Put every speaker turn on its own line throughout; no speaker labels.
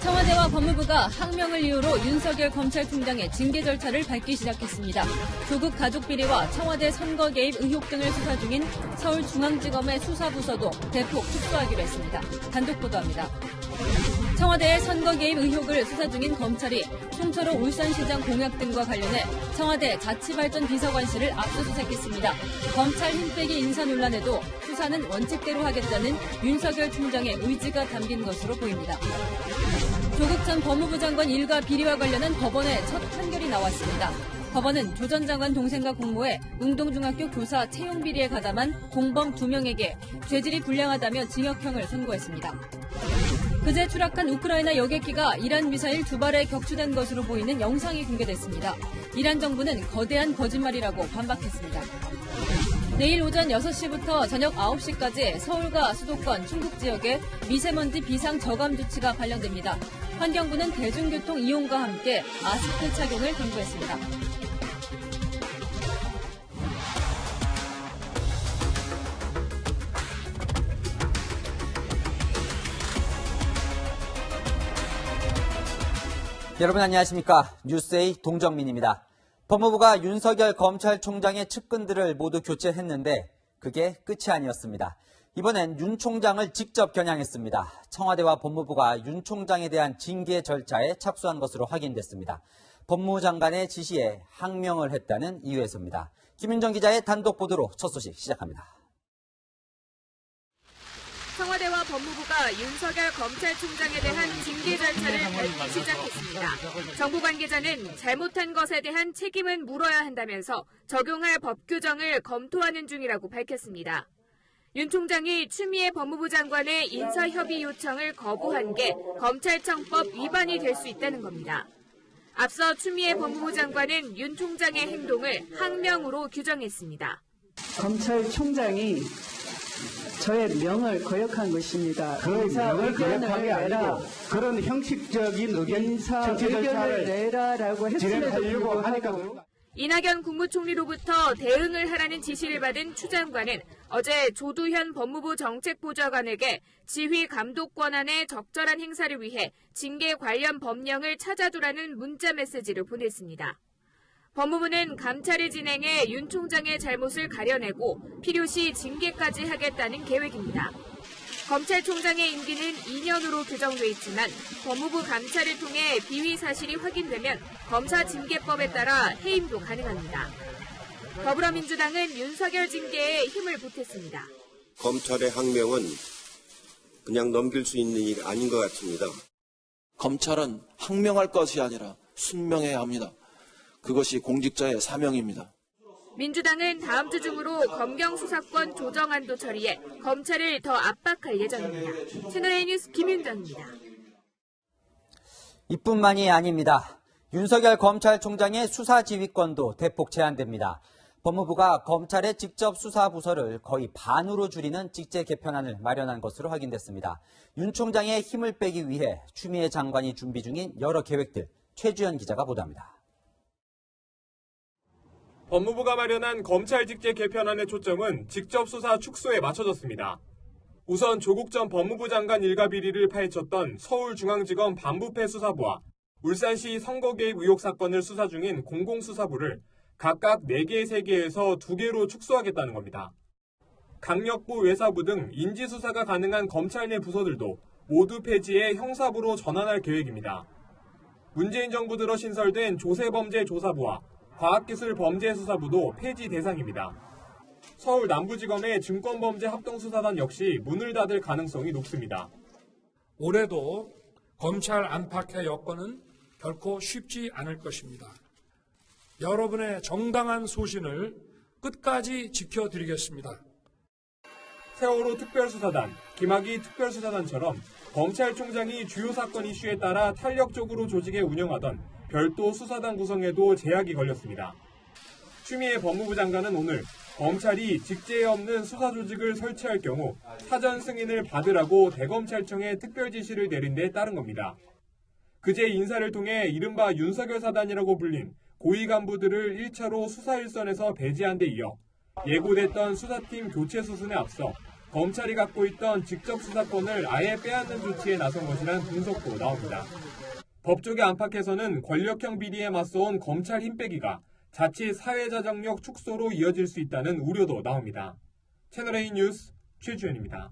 청와대와 법무부가 항명을 이유로 윤석열 검찰총장의 징계 절차를 밟기 시작했습니다. 조국 가족 비리와 청와대 선거 개입 의혹 등을 수사 중인 서울중앙지검의 수사부서도 대폭 축소하기로 했습니다. 단독 보도합니다. 청와대의 선거 개입 의혹을 수사 중인 검찰이 홍철호 울산시장 공약 등과 관련해 청와대 자치발전비서관실을 압수수색했습니다. 검찰 힘빼기 인사 논란에도 수사는 원칙대로 하겠다는 윤석열 총장의 의지가 담긴 것으로 보입니다. 조국 전 법무부 장관 일가 비리와 관련한 법원의 첫 판결이 나왔습니다. 법원은 조 전 장관 동생과 공모해 웅동중학교 교사 채용 비리에 가담한 공범 2명에게 죄질이 불량하다며 징역형을 선고했습니다. 그제 추락한 우크라이나 여객기가 이란 미사일 2발에 격추된 것으로 보이는 영상이 공개됐습니다. 이란 정부는 거대한 거짓말이라고 반박했습니다. 내일 오전 6시부터 저녁 9시까지 서울과 수도권, 충북 지역에 미세먼지 비상 저감 조치가 발령됩니다. 환경부는 대중교통 이용과 함께 마스크 착용을 당부했습니다.
여러분 안녕하십니까? 뉴스A 동정민입니다. 법무부가 윤석열 검찰총장의 측근들을 모두 교체했는데 그게 끝이 아니었습니다. 이번엔 윤 총장을 직접 겨냥했습니다. 청와대와 법무부가 윤 총장에 대한 징계 절차에 착수한 것으로 확인됐습니다. 법무부 장관의 지시에 항명을 했다는 이유에서입니다. 김윤정 기자의 단독 보도로 첫 소식 시작합니다.
청와대와 법무부가 윤석열 검찰총장에 대한 징계 절차를 밟기 시작했습니다. 정부 관계자는 잘못한 것에 대한 책임은 물어야 한다면서 적용할 법 규정을 검토하는 중이라고 밝혔습니다. 윤 총장이 추미애 법무부 장관의 인사협의 요청을 거부한 게 검찰청법 위반이 될 수 있다는 겁니다. 앞서 추미애 법무부 장관은 윤 총장의 행동을 항명으로 규정했습니다.
검찰총장이 저의 명을 거역한 것입니다.
그 명을 거역한 게 아니고 그런 형식적인 의견 정치 절차를
내라라고
진행하려고 하니까.
이낙연 국무총리로부터 대응을 하라는 지시를 받은 추 장관은 어제 조두현 법무부 정책보좌관에게 지휘 감독 권한의 적절한 행사를 위해 징계 관련 법령을 찾아두라는 문자 메시지를 보냈습니다. 법무부는 감찰을 진행해 윤 총장의 잘못을 가려내고 필요시 징계까지 하겠다는 계획입니다. 검찰총장의 임기는 2년으로 규정돼 있지만 법무부 감찰을 통해 비위 사실이 확인되면 검사징계법에 따라 해임도 가능합니다. 더불어민주당은 윤석열 징계에 힘을 보탰습니다.
검찰의 항명은 그냥 넘길 수 있는 일이 아닌 것 같습니다.
검찰은 항명할 것이 아니라 순명해야 합니다. 그것이 공직자의 사명입니다.
민주당은 다음 주 중으로 검경 수사권 조정안도 처리해 검찰을 더 압박할 예정입니다. 채널A 뉴스 김윤정입니다.
이뿐만이 아닙니다. 윤석열 검찰총장의 수사 지휘권도 대폭 제한됩니다. 법무부가 검찰의 직접 수사 부서를 거의 반으로 줄이는 직제 개편안을 마련한 것으로 확인됐습니다. 윤 총장의 힘을 빼기 위해 추미애 장관이 준비 중인 여러 계획들, 최주연 기자가 보도합니다.
법무부가 마련한 검찰 직제 개편안의 초점은 직접 수사 축소에 맞춰졌습니다. 우선 조국 전 법무부 장관 일가 비리를 파헤쳤던 서울중앙지검 반부패 수사부와 울산시 선거 개입 의혹 사건을 수사 중인 공공수사부를 각각 4개, 3개에서 2개로 축소하겠다는 겁니다. 강력부, 외사부 등 인지수사가 가능한 검찰 내 부서들도 모두 폐지해 형사부로 전환할 계획입니다. 문재인 정부 들어 신설된 조세범죄조사부와 과학기술범죄수사부도 폐지 대상입니다. 서울 남부지검의 증권범죄합동수사단 역시 문을 닫을 가능성이 높습니다.
올해도 검찰 안팎의 여건은 결코 쉽지 않을 것입니다. 여러분의 정당한 소신을 끝까지 지켜드리겠습니다.
세월호 특별수사단, 김학의 특별수사단처럼 검찰총장이 주요 사건 이슈에 따라 탄력적으로 조직에 운영하던 별도 수사단 구성에도 제약이 걸렸습니다. 추미애 법무부 장관은 오늘 검찰이 직제에 없는 수사 조직을 설치할 경우 사전 승인을 받으라고 대검찰청에 특별 지시를 내린 데 따른 겁니다. 그제 인사를 통해 이른바 윤석열 사단이라고 불린 고위 간부들을 1차로 수사 일선에서 배제한 데 이어 예고됐던 수사팀 교체 수순에 앞서 검찰이 갖고 있던 직접 수사권을 아예 빼앗는 조치에 나선 것이라는 분석도 나옵니다. 법조계 안팎에서는 권력형 비리에 맞서온 검찰 힘빼기가 자칫 사회자정력 축소로 이어질 수 있다는 우려도 나옵니다. 채널A 뉴스 최주현입니다.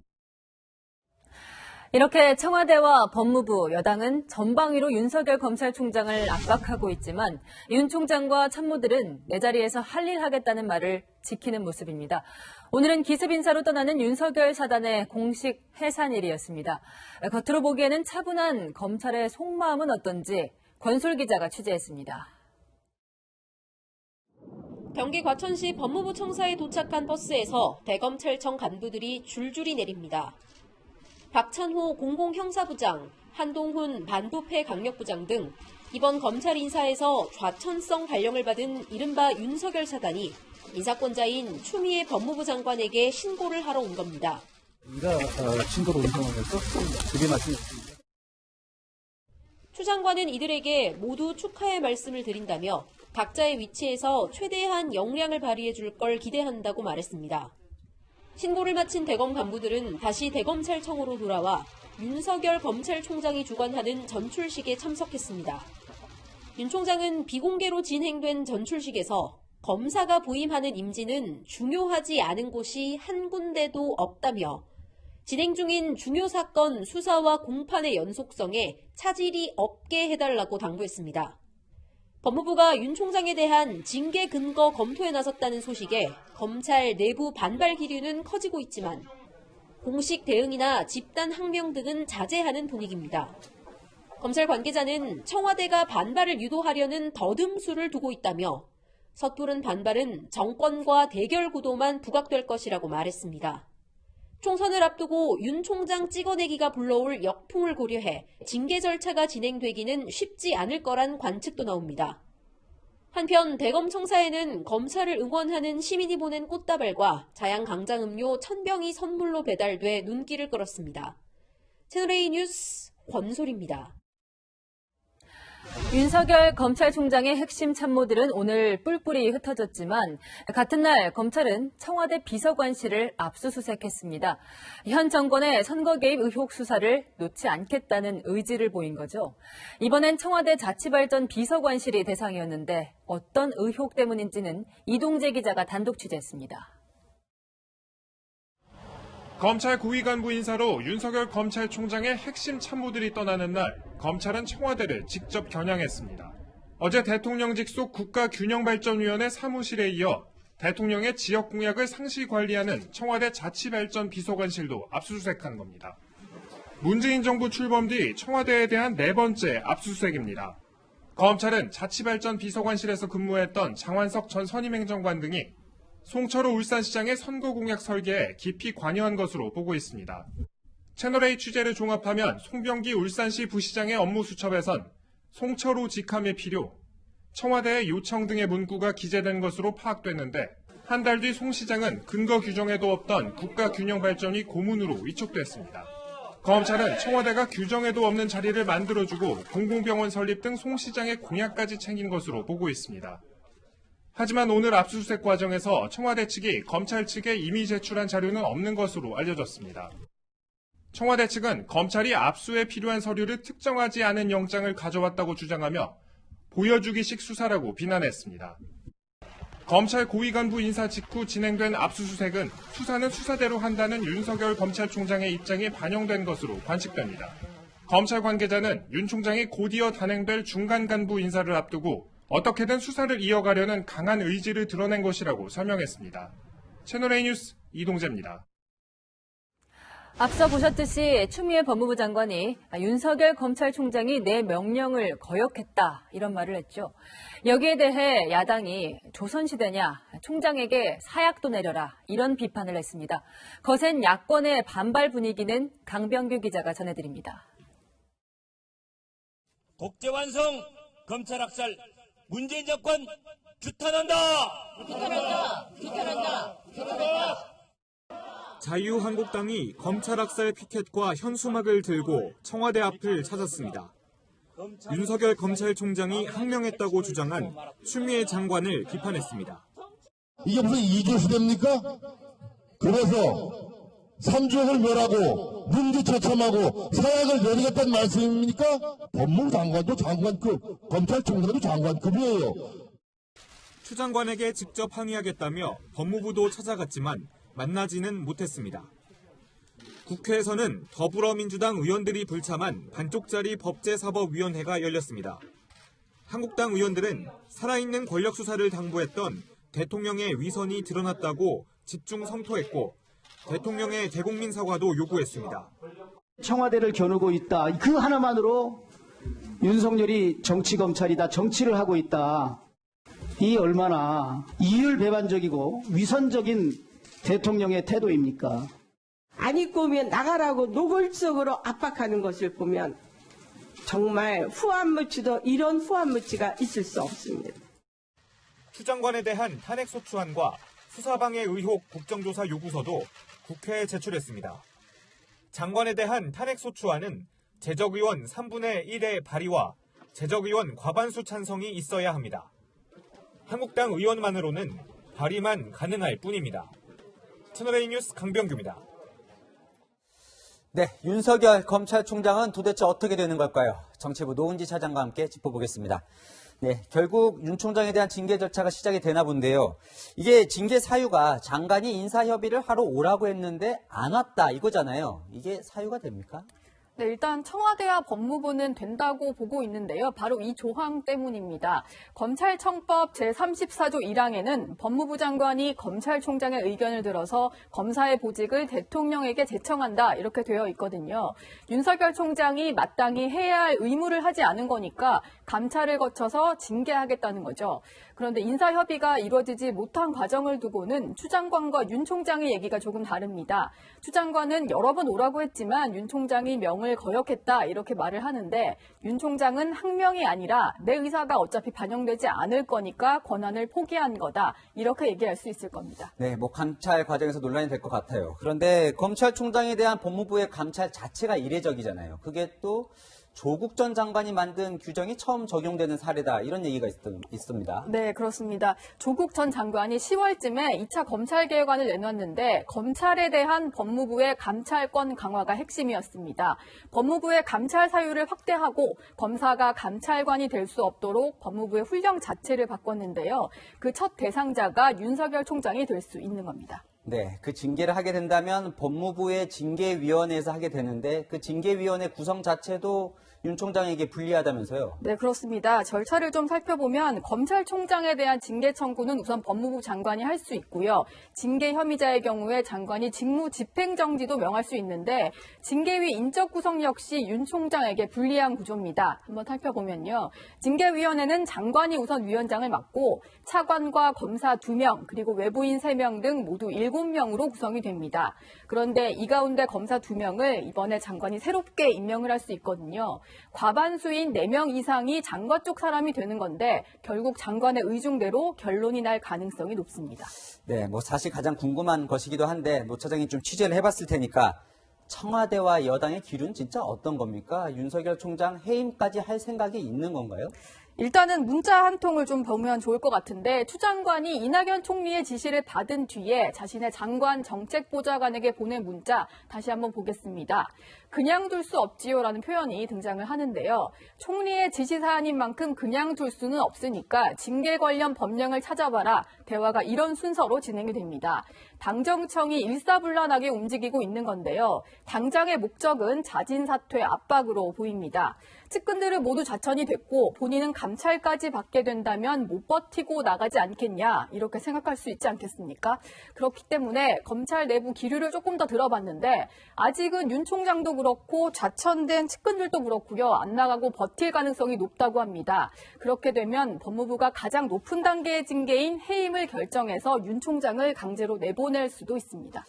이렇게 청와대와 법무부, 여당은 전방위로 윤석열 검찰총장을 압박하고 있지만 윤 총장과 참모들은 내 자리에서 할 일 하겠다는 말을 지키는 모습입니다. 오늘은 기습 인사로 떠나는 윤석열 사단의 공식 해산일이었습니다. 겉으로 보기에는 차분한 검찰의 속마음은 어떤지 권솔 기자가 취재했습니다.
경기 과천시 법무부 청사에 도착한 버스에서 대검찰청 간부들이 줄줄이 내립니다. 박찬호 공공형사부장, 한동훈 반부패 강력부장 등 이번 검찰 인사에서 좌천성 발령을 받은 이른바 윤석열 사단이 인사권자인 추미애 법무부 장관에게 신고를 하러 온 겁니다.
신고를 운송해서 그게 말씀드립니다.
추 장관은 이들에게 모두 축하의 말씀을 드린다며 각자의 위치에서 최대한 역량을 발휘해 줄 걸 기대한다고 말했습니다. 신고를 마친 대검 간부들은 다시 대검찰청으로 돌아와 윤석열 검찰총장이 주관하는 전출식에 참석했습니다. 윤 총장은 비공개로 진행된 전출식에서 검사가 부임하는 임지는 중요하지 않은 곳이 한 군데도 없다며 진행 중인 중요 사건 수사와 공판의 연속성에 차질이 없게 해달라고 당부했습니다. 법무부가 윤 총장에 대한 징계 근거 검토에 나섰다는 소식에 검찰 내부 반발 기류는 커지고 있지만 공식 대응이나 집단 항명 등은 자제하는 분위기입니다. 검찰 관계자는 청와대가 반발을 유도하려는 더듬수를 두고 있다며 섣부른 반발은 정권과 대결 구도만 부각될 것이라고 말했습니다. 총선을 앞두고 윤 총장 찍어내기가 불러올 역풍을 고려해 징계 절차가 진행되기는 쉽지 않을 거란 관측도 나옵니다. 한편 대검 청사에는 검찰을 응원하는 시민이 보낸 꽃다발과 자양 강장음료 1000병이 선물로 배달돼 눈길을 끌었습니다. 채널A 뉴스 권솔입니다.
윤석열 검찰총장의 핵심 참모들은 오늘 뿔뿔이 흩어졌지만 같은 날 검찰은 청와대 비서관실을 압수수색했습니다. 현 정권의 선거 개입 의혹 수사를 놓지 않겠다는 의지를 보인 거죠. 이번엔 청와대 자치발전 비서관실이 대상이었는데 어떤 의혹 때문인지는 이동재 기자가 단독 취재했습니다.
검찰 고위 간부 인사로 윤석열 검찰총장의 핵심 참모들이 떠나는 날 검찰은 청와대를 직접 겨냥했습니다. 어제 대통령직 속 국가균형발전위원회 사무실에 이어 대통령의 지역 공약을 상시 관리하는 청와대 자치발전 비서관실도 압수수색한 겁니다. 문재인 정부 출범 뒤 청와대에 대한 네 번째 압수수색입니다. 검찰은 자치발전 비서관실에서 근무했던 장완석 전 선임행정관 등이 송철호 울산시장의 선거 공약 설계에 깊이 관여한 것으로 보고 있습니다. 채널A 취재를 종합하면 송병기 울산시 부시장의 업무 수첩에선 송철호 직함의 필요, 청와대의 요청 등의 문구가 기재된 것으로 파악됐는데 한 달 뒤 송 시장은 근거 규정에도 없던 국가균형발전위 고문으로 위촉됐습니다. 검찰은 청와대가 규정에도 없는 자리를 만들어주고 공공병원 설립 등 송 시장의 공약까지 챙긴 것으로 보고 있습니다. 하지만 오늘 압수수색 과정에서 청와대 측이 검찰 측에 이미 제출한 자료는 없는 것으로 알려졌습니다. 청와대 측은 검찰이 압수에 필요한 서류를 특정하지 않은 영장을 가져왔다고 주장하며 보여주기식 수사라고 비난했습니다. 검찰 고위 간부 인사 직후 진행된 압수수색은 수사는 수사대로 한다는 윤석열 검찰총장의 입장이 반영된 것으로 관측됩니다. 검찰 관계자는 윤 총장이 곧이어 단행될 중간 간부 인사를 앞두고 어떻게든 수사를 이어가려는 강한 의지를 드러낸 것이라고 설명했습니다. 채널A 뉴스 이동재입니다.
앞서 보셨듯이 추미애 법무부 장관이 윤석열 검찰총장이 내 명령을 거역했다 이런 말을 했죠. 여기에 대해 야당이 조선시대냐 총장에게 사약도 내려라 이런 비판을 했습니다. 거센 야권의 반발 분위기는 강병규 기자가 전해드립니다.
독재완성 검찰학살 문재인 정권 규탄한다! 규탄한다! 규탄한다! 규탄한다!
자유한국당이 검찰학살 피켓과 현수막을 들고 청와대 앞을 찾았습니다. 윤석열 검찰총장이 항명했다고 주장한 추미애 장관을 비판했습니다.
이게 무슨 이교시대입니까? 그래서 산주역을 멸하고 문주 처참하고 사약을 내리겠다는 말씀입니까? 법무부 장관도 장관, 검찰총장도 장관급이에요.
추 장관에게 직접 항의하겠다며 법무부도 찾아갔지만 만나지는 못했습니다. 국회에서는 더불어민주당 의원들이 불참한 반쪽짜리 법제사법위원회가 열렸습니다. 한국당 의원들은 살아있는 권력 수사를 당부했던 대통령의 위선이 드러났다고 집중 성토했고 대통령의 대국민 사과도 요구했습니다.
청와대를 겨누고 있다. 그 하나만으로 윤석열이 정치검찰이다. 정치를 하고 있다. 이 얼마나 이율배반적이고 위선적인 대통령의 태도입니까?
안 입고 오면 나가라고 노골적으로 압박하는 것을 보면 정말 후한무치도 이런 후한무치가 있을 수 없습니다.
추 장관에 대한 탄핵소추안과 수사방해 의혹 국정조사 요구서도 국회에 제출했습니다. 장관에 대한 탄핵소추안은 재적의원 3분의 1의 발의와 재적의원 과반수 찬성이 있어야 합니다. 한국당 의원만으로는 발의만 가능할 뿐입니다. 채널A 뉴스 강병규입니다.
네, 윤석열 검찰총장은 도대체 어떻게 되는 걸까요? 정치부 노은지 차장과 함께 짚어보겠습니다. 네, 결국 윤 총장에 대한 징계 절차가 시작이 되나 본데요. 이게 징계 사유가 장관이 인사협의를 하러 오라고 했는데 안 왔다 이거잖아요. 이게 사유가 됩니까?
네, 일단 청와대와 법무부는 된다고 보고 있는데요. 바로 이 조항 때문입니다. 검찰청법 제34조 1항에는 법무부 장관이 검찰총장의 의견을 들어서 검사의 보직을 대통령에게 제청한다 이렇게 되어 있거든요. 윤석열 총장이 마땅히 해야 할 의무를 하지 않은 거니까 감찰을 거쳐서 징계하겠다는 거죠. 그런데 인사협의가 이루어지지 못한 과정을 두고는 추 장관과 윤 총장의 얘기가 조금 다릅니다. 추 장관은 여러 번 오라고 했지만 윤 총장이 명을 거역했다 이렇게 말을 하는데 윤 총장은 항명이 아니라 내 의사가 어차피 반영되지 않을 거니까 권한을 포기한 거다 이렇게 얘기할 수 있을 겁니다.
네, 감찰 과정에서 논란이 될 것 같아요. 그런데 검찰총장에 대한 법무부의 감찰 자체가 이례적이잖아요. 그게 또 조국 전 장관이 만든 규정이 처음 적용되는 사례다 이런 얘기가 있습니다.
네, 그렇습니다. 조국 전 장관이 10월쯤에 2차 검찰개혁안을 내놨는데 검찰에 대한 법무부의 감찰권 강화가 핵심이었습니다. 법무부의 감찰 사유를 확대하고 검사가 감찰관이 될 수 없도록 법무부의 훈령 자체를 바꿨는데요. 그 첫 대상자가 윤석열 총장이 될 수 있는 겁니다.
네, 그 징계를 하게 된다면 법무부의 징계위원회에서 하게 되는데 그 징계위원회 구성 자체도 윤 총장에게 불리하다면서요?
네, 그렇습니다. 절차를 좀 살펴보면 검찰총장에 대한 징계 청구는 우선 법무부 장관이 할 수 있고요. 징계 혐의자의 경우에 장관이 직무 집행정지도 명할 수 있는데 징계위 인적 구성 역시 윤 총장에게 불리한 구조입니다. 한번 살펴보면요. 징계위원회는 장관이 우선 위원장을 맡고 차관과 검사 2명 그리고 외부인 3명 등 모두 7명으로 구성이 됩니다. 그런데 이 가운데 검사 2명을 이번에 장관이 새롭게 임명을 할 수 있거든요. 과반수인 4명 이상이 장관 쪽 사람이 되는 건데 결국 장관의 의중대로 결론이 날 가능성이 높습니다.
네, 사실 가장 궁금한 것이기도 한데 노 차장이 좀 취재를 해봤을 테니까 청와대와 여당의 기류는 진짜 어떤 겁니까? 윤석열 총장 해임까지 할 생각이 있는 건가요?
일단은 문자 한 통을 좀 보면 좋을 것 같은데 추 장관이 이낙연 총리의 지시를 받은 뒤에 자신의 장관 정책보좌관에게 보낸 문자 다시 한번 보겠습니다. 그냥 둘 수 없지요라는 표현이 등장을 하는데요. 총리의 지시사안인 만큼 그냥 둘 수는 없으니까 징계 관련 법령을 찾아봐라. 대화가 이런 순서로 진행이 됩니다. 당정청이 일사불란하게 움직이고 있는 건데요. 당장의 목적은 자진 사퇴 압박으로 보입니다. 측근들은 모두 좌천이 됐고 본인은 감찰까지 받게 된다면 못 버티고 나가지 않겠냐 이렇게 생각할 수 있지 않겠습니까? 그렇기 때문에 검찰 내부 기류를 조금 더 들어봤는데 아직은 윤 총장도 그렇고 좌천된 측근들도 그렇고요. 안 나가고 버틸 가능성이 높다고 합니다. 그렇게 되면 법무부가 가장 높은 단계의 징계인 해임을 결정해서 윤 총장을 강제로 내보낼 수도 있습니다.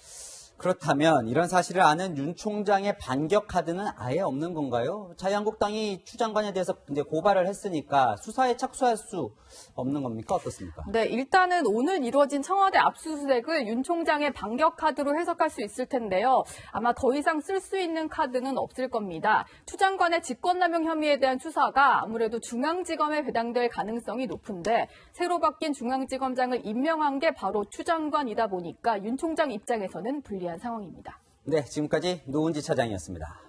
그렇다면 이런 사실을 아는 윤 총장의 반격 카드는 아예 없는 건가요? 자유한국당이 추 장관에 대해서 이제 고발을 했으니까 수사에 착수할 수 없는 겁니까? 어떻습니까?
네, 일단은 오늘 이루어진 청와대 압수수색을 윤 총장의 반격 카드로 해석할 수 있을 텐데요. 아마 더 이상 쓸 수 있는 카드는 없을 겁니다. 추 장관의 직권남용 혐의에 대한 수사가 아무래도 중앙지검에 배당될 가능성이 높은데 새로 바뀐 중앙지검장을 임명한 게 바로 추 장관이다 보니까 윤 총장 입장에서는 불리한 상황입니다.
네, 지금까지 노은지 차장이었습니다.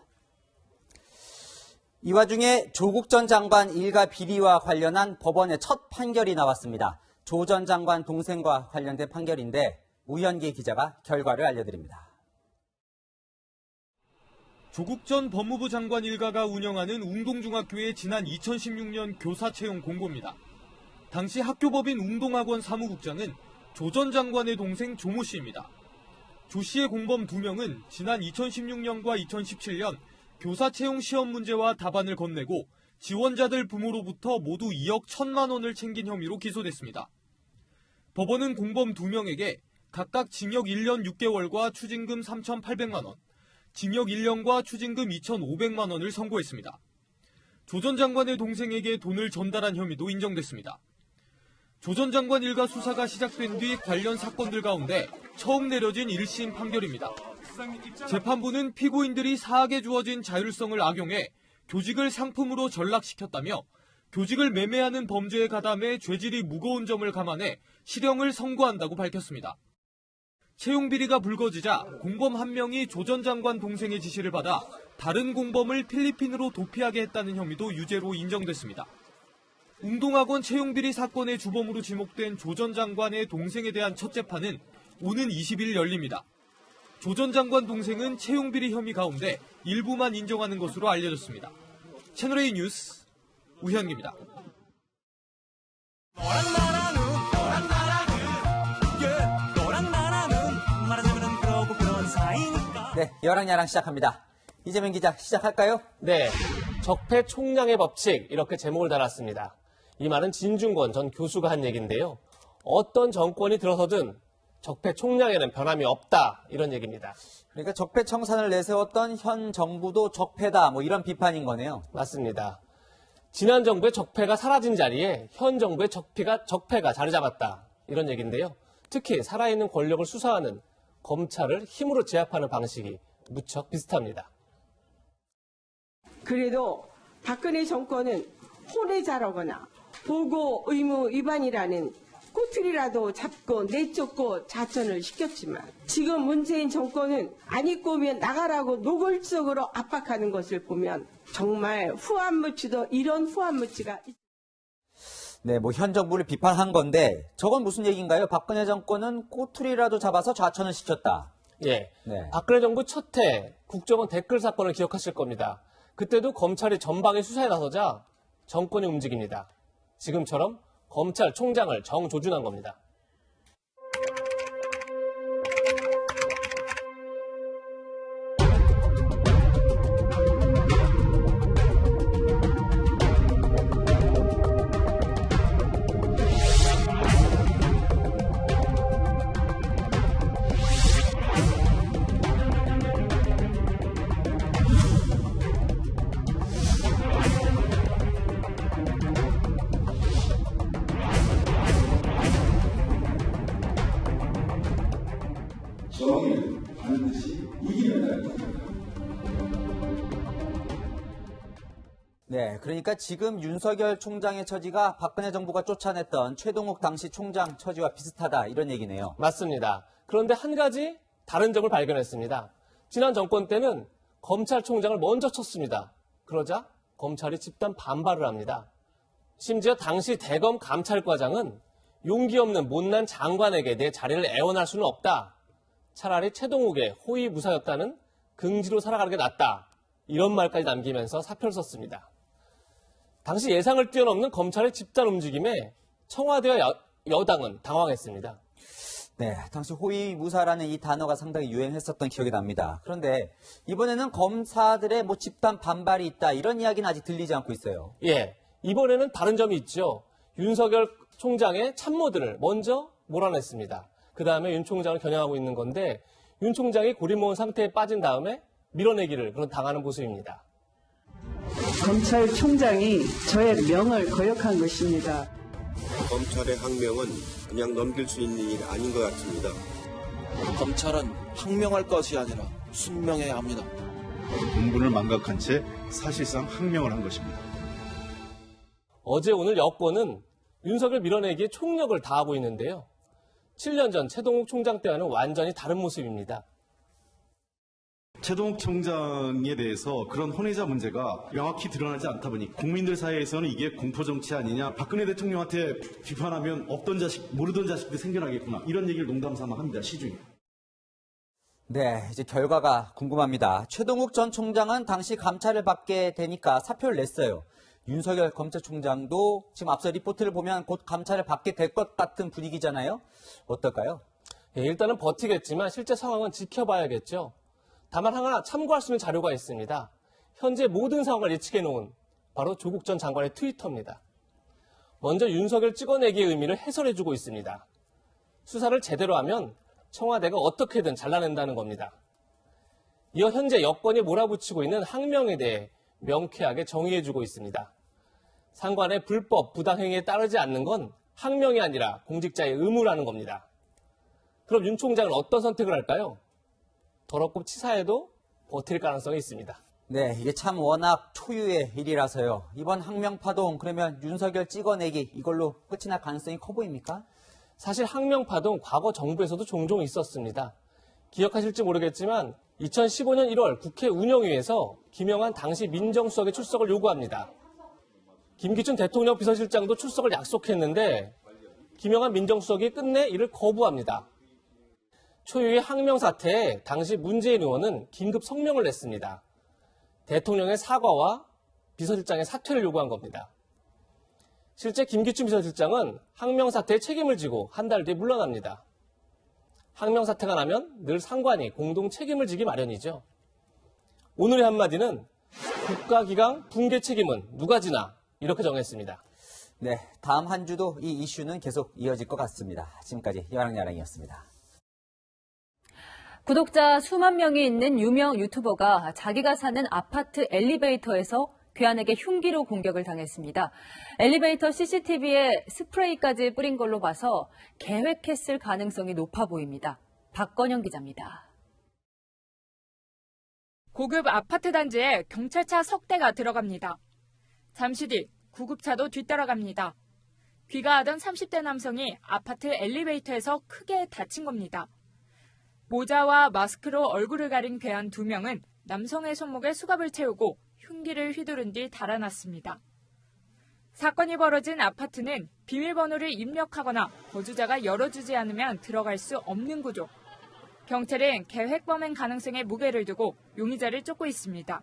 이 와중에 조국 전 장관 일가 비리와 관련한 법원의 첫 판결이 나왔습니다. 조 전 장관 동생과 관련된 판결인데 우현기 기자가 결과를 알려드립니다.
조국 전 법무부 장관 일가가 운영하는 웅동중학교의 지난 2016년 교사 채용 공고입니다. 당시 학교법인 웅동학원 사무국장은 조 전 장관의 동생 조모 씨입니다. 조 씨의 공범 2명은 지난 2016년과 2017년 교사 채용 시험 문제와 답안을 건네고 지원자들 부모로부터 모두 2억 1천만 원을 챙긴 혐의로 기소됐습니다. 법원은 공범 2명에게 각각 징역 1년 6개월과 추징금 3,800만 원, 징역 1년과 추징금 2,500만 원을 선고했습니다. 조 전 장관의 동생에게 돈을 전달한 혐의도 인정됐습니다. 조 전 장관 일가 수사가 시작된 뒤 관련 사건들 가운데 처음 내려진 1심 판결입니다. 재판부는 피고인들이 사학에 주어진 자율성을 악용해 교직을 상품으로 전락시켰다며 교직을 매매하는 범죄에 가담해 죄질이 무거운 점을 감안해 실형을 선고한다고 밝혔습니다. 채용 비리가 불거지자 공범 1명이 조 전 장관 동생의 지시를 받아 다른 공범을 필리핀으로 도피하게 했다는 혐의도 유죄로 인정됐습니다. 웅동학원 채용 비리 사건의 주범으로 지목된 조 전 장관의 동생에 대한 첫 재판은 오는 20일 열립니다. 조 전 장관 동생은 채용 비리 혐의 가운데 일부만 인정하는 것으로 알려졌습니다. 채널A 뉴스 우현기입니다.
네, 여랑야랑 시작합니다. 이재명 기자 시작할까요?
네, 적폐 총량의 법칙 이렇게 제목을 달았습니다. 이 말은 진중권 전 교수가 한 얘기인데요. 어떤 정권이 들어서든 적폐 총량에는 변함이 없다 이런 얘기입니다.
그러니까 적폐 청산을 내세웠던 현 정부도 적폐다 뭐 이런 비판인 거네요.
맞습니다. 지난 정부의 적폐가 사라진 자리에 현 정부의 적폐가 자리 잡았다 이런 얘기인데요. 특히 살아있는 권력을 수사하는 검찰을 힘으로 제압하는 방식이 무척 비슷합니다.
그래도 박근혜 정권은 혼외자라거나 보고 의무 위반이라는 꼬투리라도 잡고 내쫓고 자천을 시켰지만 지금 문재인 정권은 안 입고 오면 나가라고 노골적으로 압박하는 것을 보면 정말 후안무치도 이런 후안무치가
네, 뭐 현 정부를 비판한 건데 저건 무슨 얘기인가요? 박근혜 정권은 꼬투리라도 잡아서 좌천을 시켰다.
예,
네.
박근혜 정부 첫 해 국정원 댓글 사건을 기억하실 겁니다. 그때도 검찰이 전방위 수사에 나서자 정권이 움직입니다. 지금처럼 검찰총장을 정조준한 겁니다.
정의를 반드시 이기는
네, 그러니까 지금 윤석열 총장의 처지가 박근혜 정부가 쫓아냈던 최동욱 당시 총장 처지와 비슷하다 이런 얘기네요.
맞습니다. 그런데 한 가지 다른 점을 발견했습니다. 지난 정권 때는 검찰총장을 먼저 쳤습니다. 그러자 검찰이 집단 반발을 합니다. 심지어 당시 대검 감찰과장은 용기 없는 못난 장관에게 내 자리를 애원할 수는 없다. 차라리 최동욱의 호위 무사였다는 긍지로 살아가는 게 낫다. 이런 말까지 남기면서 사표를 썼습니다. 당시 예상을 뛰어넘는 검찰의 집단 움직임에 청와대와 여당은 당황했습니다.
네, 당시 호위무사라는 이 단어가 상당히 유행했었던 기억이 납니다. 그런데 이번에는 검사들의 뭐 집단 반발이 있다 이런 이야기는 아직 들리지 않고 있어요.
예, 이번에는 다른 점이 있죠. 윤석열 총장의 참모들을 먼저 몰아냈습니다. 그 다음에 윤 총장을 겨냥하고 있는 건데 윤 총장이 고리모은 상태에 빠진 다음에 밀어내기를 그런 당하는 모습입니다.
검찰총장이 저의 명을 거역한 것입니다.
검찰의 항명은 그냥 넘길 수 있는 일이 아닌 것 같습니다.
검찰은 항명할 것이 아니라 순명해야 합니다.
공분을 망각한 채 사실상 항명을 한 것입니다.
어제 오늘 여권은 윤석열 밀어내기에 총력을 다하고 있는데요. 7년 전 최동욱 총장 때와는 완전히 다른 모습입니다.
최동욱 총장에 대해서 그런 혼외자 문제가 명확히 드러나지 않다 보니 국민들 사이에서는 이게 공포정치 아니냐, 박근혜 대통령한테 비판하면 없던 자식, 모르던 자식도 생겨나겠구나, 이런 얘기를 농담삼아 합니다. 시중에.
네, 이제 결과가 궁금합니다. 최동욱 전 총장은 당시 감찰을 받게 되니까 사표를 냈어요. 윤석열 검찰총장도 지금 앞서 리포트를 보면 곧 감찰을 받게 될 것 같은 분위기잖아요. 어떨까요?
예, 일단은 버티겠지만 실제 상황은 지켜봐야겠죠. 다만 하나 참고할 수 있는 자료가 있습니다. 현재 모든 상황을 예측해 놓은 바로 조국 전 장관의 트위터입니다. 먼저 윤석열 찍어내기의 의미를 해설해주고 있습니다. 수사를 제대로 하면 청와대가 어떻게든 잘라낸다는 겁니다. 이어 현재 여권이 몰아붙이고 있는 항명에 대해 명쾌하게 정의해주고 있습니다. 상관의 불법, 부당행위에 따르지 않는 건 항명이 아니라 공직자의 의무라는 겁니다. 그럼 윤 총장은 어떤 선택을 할까요? 더럽고 치사해도 버틸 가능성이 있습니다.
네, 이게 참 워낙 초유의 일이라서요. 이번 항명파동, 그러면 윤석열 찍어내기, 이걸로 끝이 날 가능성이 커 보입니까?
사실 항명파동 과거 정부에서도 종종 있었습니다. 기억하실지 모르겠지만 2015년 1월 국회 운영위에서 김영한 당시 민정수석의 출석을 요구합니다. 김기춘 대통령 비서실장도 출석을 약속했는데 김영한 민정수석이 끝내 이를 거부합니다. 초유의 항명 사태에 당시 문재인 의원은 긴급 성명을 냈습니다. 대통령의 사과와 비서실장의 사퇴를 요구한 겁니다. 실제 김기춘 비서실장은 항명 사태에 책임을 지고 한 달 뒤에 물러납니다. 항명 사태가 나면 늘 상관이 공동 책임을 지기 마련이죠. 오늘의 한마디는 국가기강 붕괴 책임은 누가 지나, 이렇게 정했습니다.
네, 다음 한 주도 이 이슈는 계속 이어질 것 같습니다. 지금까지 야랑야랑이었습니다.
구독자 수만 명이 있는 유명 유튜버가 자기가 사는 아파트 엘리베이터에서 괴한에게 흉기로 공격을 당했습니다. 엘리베이터 CCTV에 스프레이까지 뿌린 걸로 봐서 계획했을 가능성이 높아 보입니다. 박건영 기자입니다.
고급 아파트 단지에 경찰차 석 대가 들어갑니다. 잠시 뒤 구급차도 뒤따라갑니다. 귀가하던 30대 남성이 아파트 엘리베이터에서 크게 다친 겁니다. 모자와 마스크로 얼굴을 가린 괴한 2명은 남성의 손목에 수갑을 채우고 흉기를 휘두른 뒤 달아났습니다. 사건이 벌어진 아파트는 비밀번호를 입력하거나 거주자가 열어주지 않으면 들어갈 수 없는 구조. 경찰은 계획 범행 가능성에 무게를 두고 용의자를 쫓고 있습니다.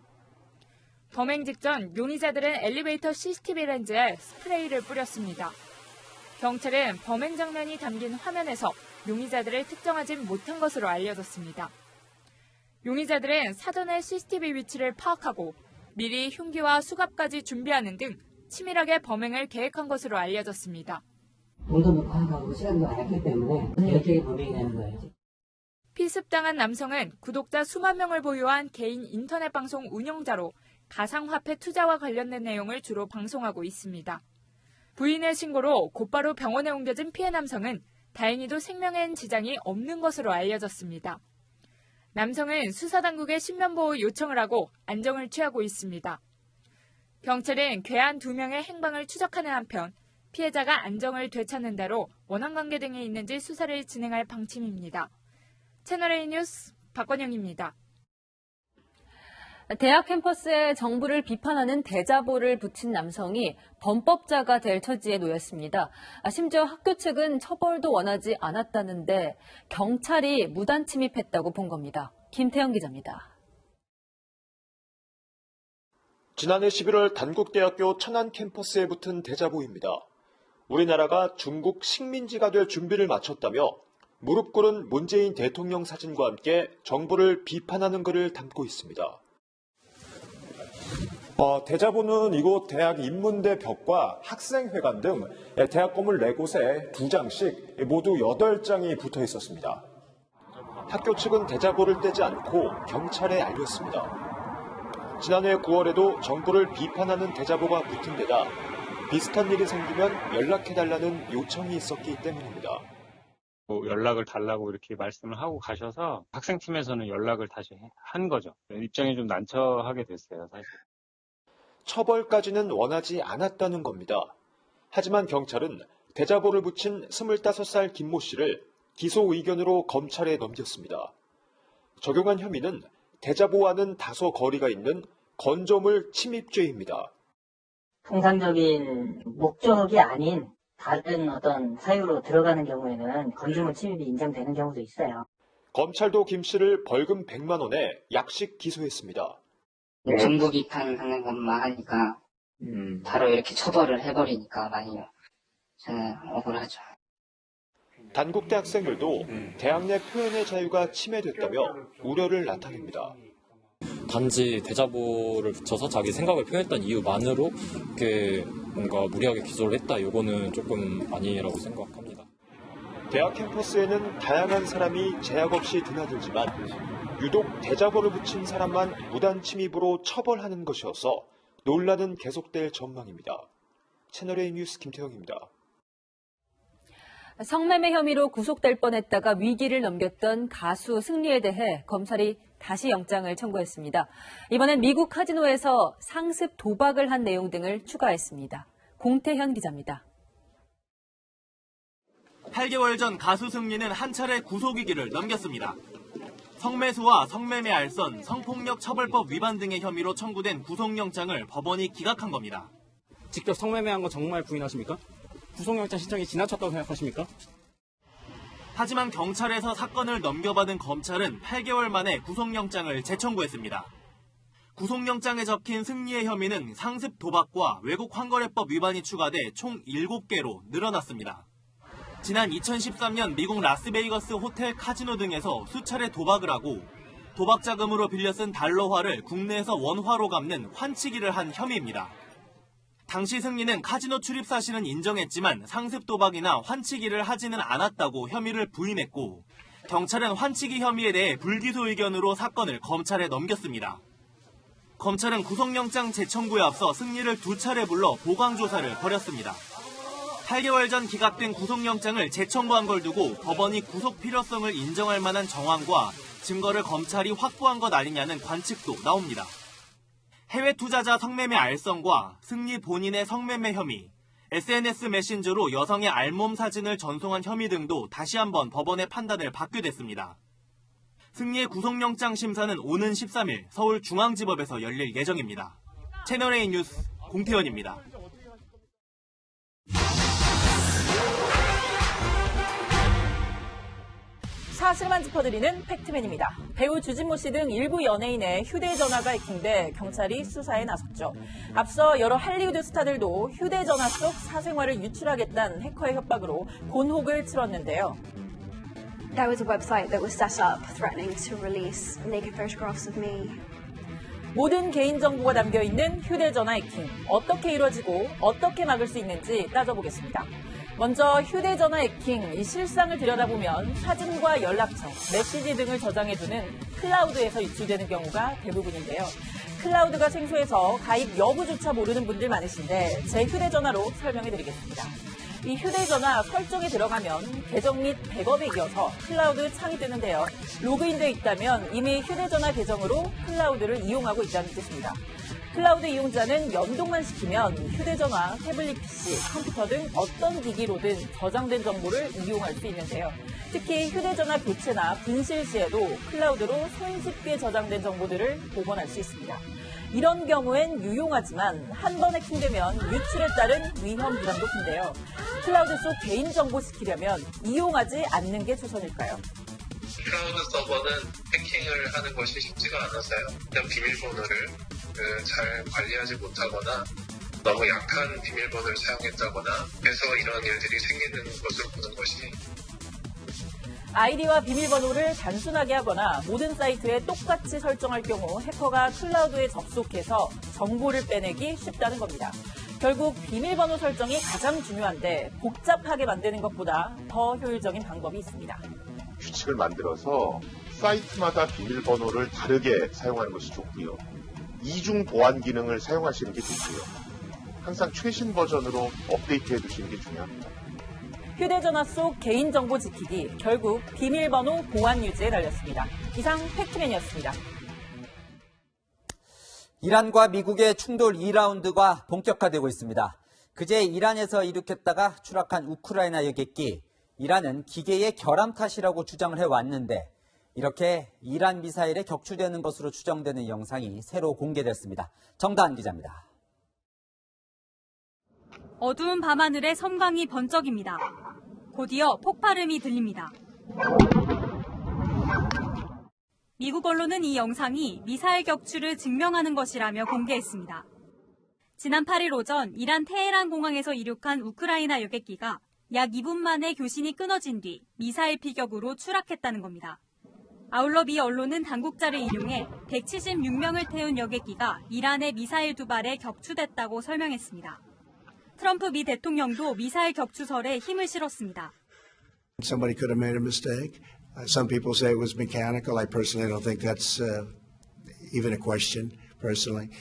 범행 직전 용의자들은 엘리베이터 CCTV 렌즈에 스프레이를 뿌렸습니다. 경찰은 범행 장면이 담긴 화면에서 용의자들을 특정하진 못한 것으로 알려졌습니다. 용의자들은 사전에 CCTV 위치를 파악하고 미리 흉기와 수갑까지 준비하는 등 치밀하게 범행을 계획한 것으로 알려졌습니다.
동선도 파악하고 시간도 알았기 때문에 계획적인 범행이 되는 거예요.
피습당한 남성은 구독자 수만 명을 보유한 개인 인터넷 방송 운영자로 가상화폐 투자와 관련된 내용을 주로 방송하고 있습니다. 부인의 신고로 곧바로 병원에 옮겨진 피해 남성은 다행히도 생명엔 지장이 없는 것으로 알려졌습니다. 남성은 수사당국에 신변보호 요청을 하고 안정을 취하고 있습니다. 경찰은 괴한 2명의 행방을 추적하는 한편 피해자가 안정을 되찾는 대로 원한관계 등이 있는지 수사를 진행할 방침입니다. 채널A 뉴스 박건영입니다.
대학 캠퍼스에 정부를 비판하는 대자보를 붙인 남성이 범법자가 될 처지에 놓였습니다. 심지어 학교 측은 처벌도 원하지 않았다는데 경찰이 무단 침입했다고 본 겁니다. 김태형 기자입니다.
지난해 11월 단국대학교 천안 캠퍼스에 붙은 대자보입니다. 우리나라가 중국 식민지가 될 준비를 마쳤다며 무릎 꿇은 문재인 대통령 사진과 함께 정부를 비판하는 글을 담고 있습니다. 대자보는 이곳 대학 인문대 벽과 학생회관 등 대학 건물 4곳에 2장씩 모두 8장이 붙어 있었습니다. 학교 측은 대자보를 떼지 않고 경찰에 알렸습니다. 지난해 9월에도 정부를 비판하는 대자보가 붙은 데다 비슷한 일이 생기면 연락해달라는 요청이 있었기 때문입니다.
연락을 달라고 이렇게 말씀을 하고 가셔서 학생팀에서는 연락을 다시 한 거죠. 입장이 좀 난처하게 됐어요, 사실.
처벌까지는 원하지 않았다는 겁니다. 하지만 경찰은 대자보를 붙인 25살 김모 씨를 기소 의견으로 검찰에 넘겼습니다. 적용한 혐의는 대자보와는 다소 거리가 있는 건조물 침입죄입니다.
통상적인 목적이 아닌 다른 어떤 사유로 들어가는 경우에는 건조물 침입이 인정되는 경우도 있어요.
검찰도 김 씨를 벌금 100만 원에 약식 기소했습니다.
정부 비판하는 것만 하니까 바로 이렇게 처벌을 해버리니까 많이 저는 억울하죠.
단국대 학생들도 대학 내 표현의 자유가 침해됐다며 우려를 나타냅니다.
단지 대자보를 붙여서 자기 생각을 표현했던 이유만으로 이렇게 뭔가 무리하게 기소를 했다. 이거는 조금 아니라고 생각합니다.
대학 캠퍼스에는 다양한 사람이 제약 없이 드나들지만 유독 대자보를 붙인 사람만 무단 침입으로 처벌하는 것이어서 논란은 계속될 전망입니다. 채널A 뉴스 김태형입니다.
성매매 혐의로 구속될 뻔했다가 위기를 넘겼던 가수 승리에 대해 검찰이 다시 영장을 청구했습니다. 이번엔 미국 카지노에서 상습 도박을 한 내용 등을 추가했습니다. 공태현 기자입니다.
8개월 전 가수 승리는 한 차례 구속위기를 넘겼습니다. 성매수와 성매매 알선, 성폭력 처벌법 위반 등의 혐의로 청구된 구속영장을 법원이 기각한 겁니다.
직접 성매매한 거 정말 부인하십니까? 구속영장 신청이 지나쳤다고 생각하십니까?
하지만 경찰에서 사건을 넘겨받은 검찰은 8개월 만에 구속영장을 재청구했습니다. 구속영장에 적힌 승리의 혐의는 상습 도박과 외국 환거래법 위반이 추가돼 총 7개로 늘어났습니다. 지난 2013년 미국 라스베이거스 호텔 카지노 등에서 수차례 도박을 하고 도박 자금으로 빌려 쓴 달러화를 국내에서 원화로 갚는 환치기를 한 혐의입니다. 당시 승리는 카지노 출입 사실은 인정했지만 상습 도박이나 환치기를 하지는 않았다고 혐의를 부인했고 경찰은 환치기 혐의에 대해 불기소 의견으로 사건을 검찰에 넘겼습니다. 검찰은 구속영장 재청구에 앞서 승리를 2차례 불러 보강조사를 벌였습니다. 8개월 전 기각된 구속영장을 재청구한 걸 두고 법원이 구속 필요성을 인정할 만한 정황과 증거를 검찰이 확보한 것 아니냐는 관측도 나옵니다. 해외 투자자 성매매 알선과 승리 본인의 성매매 혐의, SNS 메신저로 여성의 알몸 사진을 전송한 혐의 등도 다시 한번 법원의 판단을 받게 됐습니다. 승리의 구속영장 심사는 오는 13일 서울중앙지법에서 열릴 예정입니다. 채널A 뉴스 공태현입니다.
사실만 짚어드리는 팩트맨입니다. 배우 주진모 씨 등 일부 연예인의 휴대전화가 해킹돼 경찰이 수사에 나섰죠. 앞서 여러 할리우드 스타들도 휴대전화 속 사생활을 유출하겠다는 해커의 협박으로 곤혹을 치렀는데요.
There was a website that was set up threatening to release naked photographs of me.
모든 개인정보가 담겨있는 휴대전화 해킹, 어떻게 이루어지고 어떻게 막을 수 있는지 따져보겠습니다. 먼저 휴대전화 해킹, 이 실상을 들여다보면 사진과 연락처, 메시지 등을 저장해두는 클라우드에서 유출되는 경우가 대부분인데요. 클라우드가 생소해서 가입 여부조차 모르는 분들 많으신데 제 휴대전화로 설명해드리겠습니다. 이 휴대전화 설정에 들어가면 계정 및 백업에 이어서 클라우드 창이 뜨는데요. 로그인되어 있다면 이미 휴대전화 계정으로 클라우드를 이용하고 있다는 뜻입니다. 클라우드 이용자는 연동만 시키면 휴대전화, 태블릿 PC, 컴퓨터 등 어떤 기기로든 저장된 정보를 이용할 수 있는데요. 특히 휴대전화 교체나 분실 시에도 클라우드로 손쉽게 저장된 정보들을 복원할 수 있습니다. 이런 경우엔 유용하지만 한 번 해킹되면 유출에 따른 위험 부담도 큰데요. 클라우드 속 개인정보 지키려면 이용하지 않는 게 최선일까요?
클라우드 서버는 해킹을 하는 것이 쉽지가 않아서요. 그냥 비밀번호를 잘 관리하지 못하거나 너무 약한 비밀번호를 사용했다거나 해서 이런 일들이 생기는 것으로 보는 것이
아이디와 비밀번호를 단순하게 하거나 모든 사이트에 똑같이 설정할 경우 해커가 클라우드에 접속해서 정보를 빼내기 쉽다는 겁니다. 결국 비밀번호 설정이 가장 중요한데 복잡하게 만드는 것보다 더 효율적인 방법이 있습니다.
규칙을 만들어서 사이트마다 비밀번호를 다르게 사용하는 것이 좋고요. 이중 보안 기능을 사용하시는 게 좋고요. 항상 최신 버전으로 업데이트해 두시는 게 중요합니다.
휴대전화 속 개인정보 지키기, 결국 비밀번호 보안 유지에 달렸습니다. 이상 팩트맨이었습니다.
이란과 미국의 충돌 2라운드가 본격화되고 있습니다. 그제 이란에서 이륙했다가 추락한 우크라이나 여객기, 이란은 기계의 결함 탓이라고 주장을 해왔는데 이렇게 이란 미사일에 격추되는 것으로 추정되는 영상이 새로 공개됐습니다. 정다은 기자입니다.
어두운 밤하늘에 섬광이 번쩍입니다. 곧이어 폭발음이 들립니다. 미국 언론은 이 영상이 미사일 격추를 증명하는 것이라며 공개했습니다. 지난 8일 오전 이란 테헤란 공항에서 이륙한 우크라이나 여객기가 약 2분 만에 교신이 끊어진 뒤 미사일 피격으로 추락했다는 겁니다. 아울러 미 언론은 당국자를 인용해 176명을 태운 여객기가 이란의 미사일 2발에 격추됐다고 설명했습니다. 트럼프 미 대통령도 미사일 격추설에 힘을 실었습니다.
Somebody could have made a mistake. Some people say it was mechanical. I personally don't think that's even a question, personally.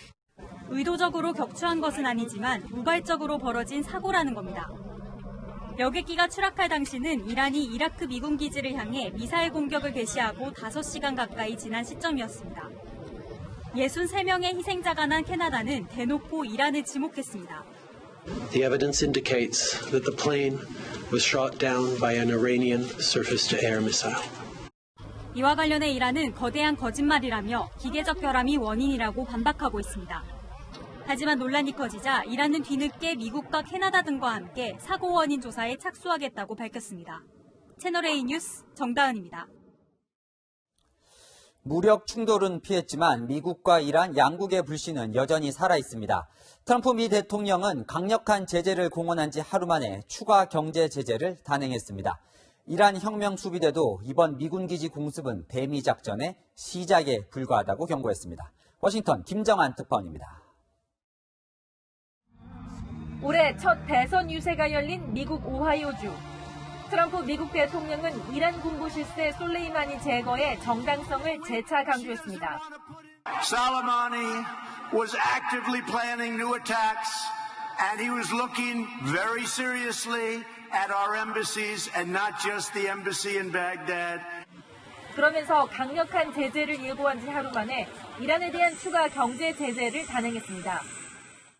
의도적으로 격추한 것은 아니지만 우발적으로 벌어진 사고라는 겁니다. 여객기가 추락할 당시는 이란이 이라크 미군 기지를 향해 미사일 공격을 개시하고 5시간 가까이 지난 시점이었습니다. 63명의 희생자가 난 캐나다는 대놓고 이란을 지목했습니다.
The evidence indicates that the plane was shot down by an Iranian surface-to-air missile.
이와 관련해 이란은 거대한 거짓말이라며 기계적 결함이 원인이라고 반박하고 있습니다. 하지만 논란이 커지자 이란은 뒤늦게 미국과 캐나다 등과 함께 사고 원인 조사에 착수하겠다고 밝혔습니다. 채널A 뉴스 정다은입니다.
무력 충돌은 피했지만 미국과 이란 양국의 불신은 여전히 살아있습니다. 트럼프 미 대통령은 강력한 제재를 공언한 지 하루 만에 추가 경제 제재를 단행했습니다. 이란 혁명 수비대도 이번 미군 기지 공습은 대미 작전의 시작에 불과하다고 경고했습니다. 워싱턴 김정한 특파원입니다.
올해 첫 대선 유세가 열린 미국 오하이오주. 트럼프 미국 대통령은 이란 군부 실세 솔레이마니 제거의 정당성을 재차 강조했습니다.
Soleimani was actively planning new attacks, and he was looking very seriously at our embassies and not just the embassy in Baghdad.
그러면서 강력한 제재를 예고한 지 하루 만에 이란에 대한 추가 경제 제재를 단행했습니다.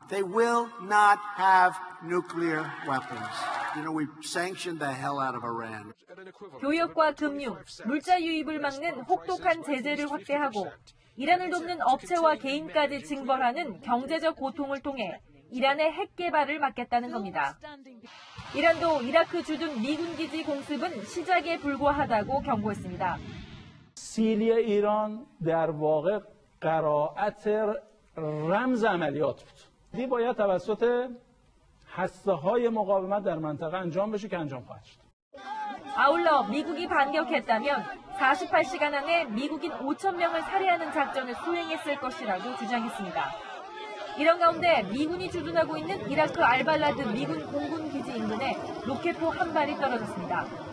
They will not have nuclear weapons. You know, we've sanctioned the hell out of Iran.
교역과 금융, 물자 유입을 막는 혹독한 제재를 확대하고 이란을 돕는 업체와 개인까지 징벌하는 경제적 고통을 통해 이란의 핵 개발을 막겠다는 겁니다. 이란도 이라크 주둔 미군 기지 공습은 시작에 불과하다고 경고했습니다.
سیلی ایران در واقع قرائت رمز عملیات بود. دی باید توسط هسته‌های مقاومت در منطقه انجام بشه که انجام خواهد شد.
아울러 미국이 반격했다면 48시간 안에 미국인 5,000명을 살해하는 작전을 수행했을 것이라고 주장했습니다. 이런 가운데 미군이 주둔하고 있는 이라크 알발라드 미군 공군 기지 인근에 로켓포 한 발이 떨어졌습니다.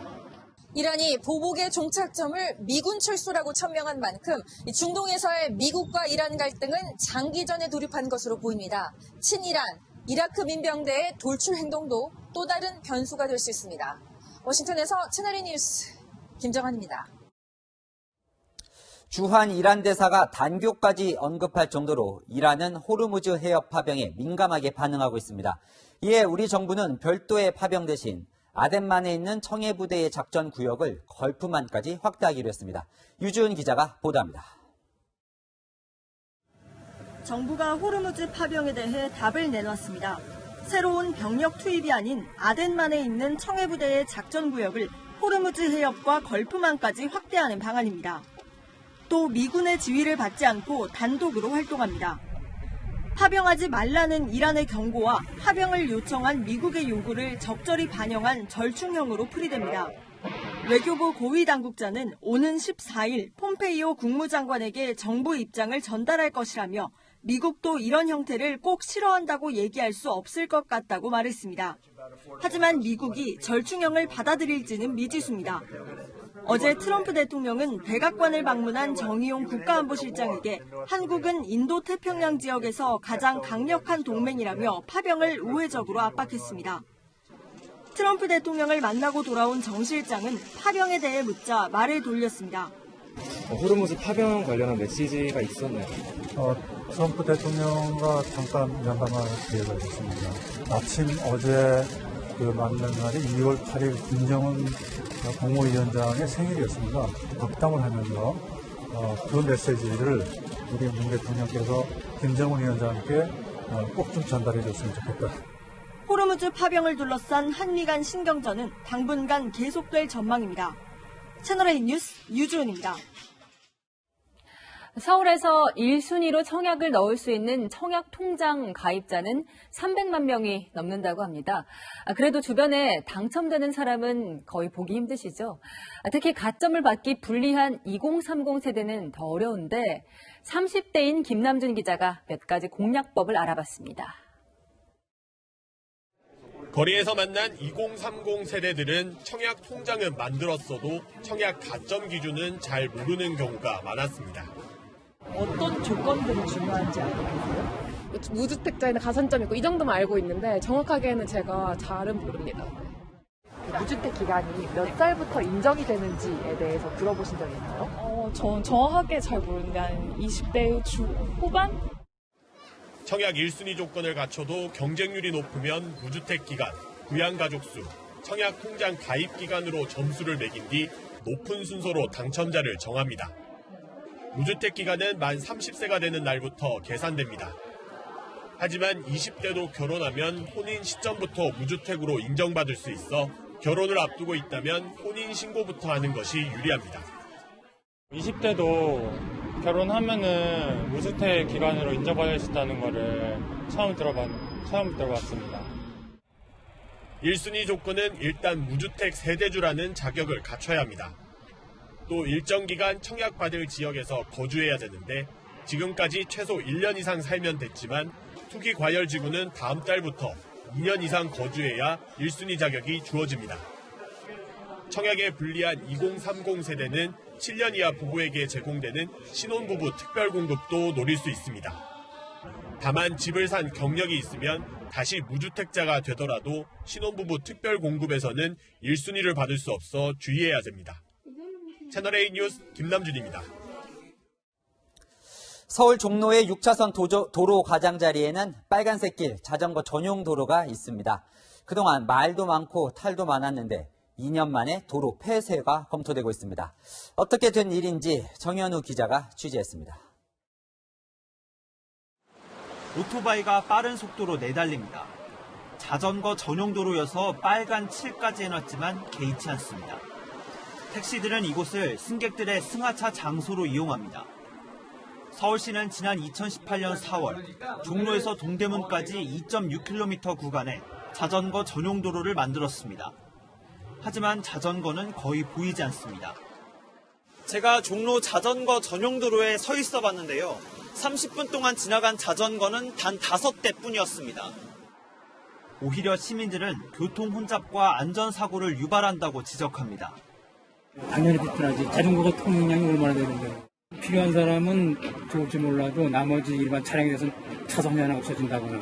이란이 보복의 종착점을 미군 철수라고 천명한 만큼 중동에서의 미국과 이란 갈등은 장기전에 돌입한 것으로 보입니다. 친이란, 이라크 민병대의 돌출 행동도 또 다른 변수가 될 수 있습니다. 워싱턴에서 채널A 뉴스 김정환입니다.
주한 이란 대사가 단교까지 언급할 정도로 이란은 호르무즈 해협 파병에 민감하게 반응하고 있습니다. 이에 우리 정부는 별도의 파병 대신 아덴만에 있는 청해부대의 작전 구역을 걸프만까지 확대하기로 했습니다. 유주은 기자가 보도합니다.
정부가 호르무즈 파병에 대해 답을 내놨습니다. 새로운 병력 투입이 아닌 아덴만에 있는 청해부대의 작전 구역을 호르무즈 해협과 걸프만까지 확대하는 방안입니다. 또 미군의 지휘를 받지 않고 단독으로 활동합니다. 파병하지 말라는 이란의 경고와 파병을 요청한 미국의 요구를 적절히 반영한 절충형으로 풀이됩니다. 외교부 고위 당국자는 오는 14일 폼페이오 국무장관에게 정부 입장을 전달할 것이라며 미국도 이런 형태를 꼭 싫어한다고 얘기할 수 없을 것 같다고 말했습니다. 하지만 미국이 절충형을 받아들일지는 미지수입니다. 어제 트럼프 대통령은 백악관을 방문한 정의용 국가안보실장에게 한국은 인도태평양 지역에서 가장 강력한 동맹이라며 파병을 우회적으로 압박했습니다. 트럼프 대통령을 만나고 돌아온 정 실장은 파병에 대해 묻자 말을 돌렸습니다.
호르무즈 파병 관련한 메시지가 있었나요?
트럼프 대통령과 잠깐 면담할 기회가 있었습니다. 마침 어제 그 만난 날이 2월 8일 김정은 국무위원장의 생일이었습니다. 덕담을 하면서 그 메시지를 우리 문 대통령께서 김정은 위원장께 꼭 좀 전달해 줬으면 좋겠다.
호르무즈 파병을 둘러싼 한미 간 신경전은 당분간 계속될 전망입니다. 채널A 뉴스 유주은입니다.
서울에서 1순위로 청약을 넣을 수 있는 청약 통장 가입자는 300만 명이 넘는다고 합니다. 그래도 주변에 당첨되는 사람은 거의 보기 힘드시죠. 특히 가점을 받기 불리한 2030 세대는 더 어려운데 30대인 김남준 기자가 몇 가지 공략법을 알아봤습니다.
거리에서 만난 2030 세대들은 청약 통장은 만들었어도 청약 가점 기준은 잘 모르는 경우가 많았습니다.
어떤 조건들이 중요한지 알고 계세요? 무주택자에는 가산점이 있고 이 정도만 알고 있는데 정확하게는 제가 잘은 모릅니다. 무주택 기간이 몇 살부터 인정이 되는지에 대해서 들어보신 적이 있나요? 전 정확하게 잘 모르는데 한 20대 후반?
청약 1순위 조건을 갖춰도 경쟁률이 높으면 무주택 기간, 부양가족 수, 청약 통장 가입 기간으로 점수를 매긴 뒤 높은 순서로 당첨자를 정합니다. 무주택 기간은 만 30세가 되는 날부터 계산됩니다. 하지만 20대도 결혼하면 혼인 시점부터 무주택으로 인정받을 수 있어 결혼을 앞두고 있다면 혼인 신고부터 하는 것이 유리합니다.
20대도 결혼하면은 무주택 기간으로 인정받을 수 있다는 거를 처음 들어봤습니다.
1순위 조건은 일단 무주택 세대주라는 자격을 갖춰야 합니다. 또 일정 기간 청약받을 지역에서 거주해야 되는데 지금까지 최소 1년 이상 살면 됐지만 투기 과열 지구는 다음 달부터 2년 이상 거주해야 1순위 자격이 주어집니다. 청약에 불리한 2030 세대는 7년 이하 부부에게 제공되는 신혼부부 특별공급도 노릴 수 있습니다. 다만 집을 산 경력이 있으면 다시 무주택자가 되더라도 신혼부부 특별공급에서는 1순위를 받을 수 없어 주의해야 됩니다. 채널A 뉴스 김남준입니다.
서울 종로의 6차선 도로 가장자리에는 빨간색 길 자전거 전용 도로가 있습니다. 그동안 말도 많고 탈도 많았는데 2년 만에 도로 폐쇄가 검토되고 있습니다. 어떻게 된 일인지 정현우 기자가 취재했습니다.
오토바이가 빠른 속도로 내달립니다. 자전거 전용 도로여서 빨간 칠까지 해놨지만 개의치 않습니다. 택시들은 이곳을 승객들의 승하차 장소로 이용합니다. 서울시는 지난 2018년 4월 종로에서 동대문까지 2.6km 구간에 자전거 전용 도로를 만들었습니다. 하지만 자전거는 거의 보이지 않습니다. 제가 종로 자전거 전용 도로에 서 있어 봤는데요. 30분 동안 지나간 자전거는 단 5대뿐이었습니다. 오히려 시민들은 교통 혼잡과 안전사고를 유발한다고 지적합니다.
당연히 불편하지. 자전거가 통행량이 얼마나 되는데. 필요한 사람은 좋을지 몰라도 나머지 일반 차량에 대해서는 차선이 하나 없어진다거나.